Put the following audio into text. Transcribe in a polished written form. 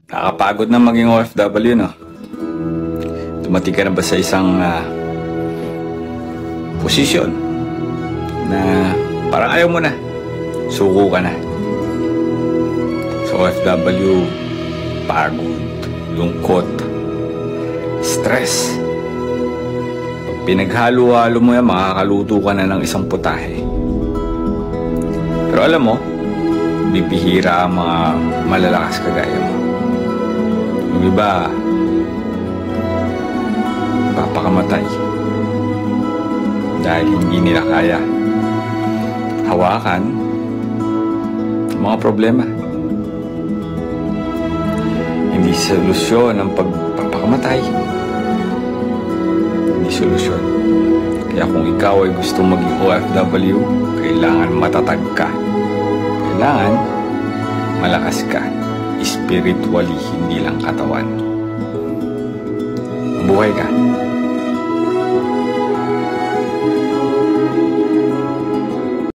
Nakakapagod na maging OFW, no? Dumating ka na ba sa isang posisyon na parang ayaw mo na, suko ka na? Sa OFW, pagod, lungkot, stress. Pag pinaghalo-halo mo yan, makakaluto ka na ng isang putahe. Pero alam mo, bibihira ang mga malalakas kagaya mo. Yung iba, papakamatay dahil hindi nila kaya hawakan mga problema. Hindi solusyon ang pagpapakamatay. Hindi solusyon. Kaya kung ikaw ay gusto maging OFW, kailangan matatag ka. Kailangan malakas ka. Spiritually, hindi lang katawan. Buhay ka.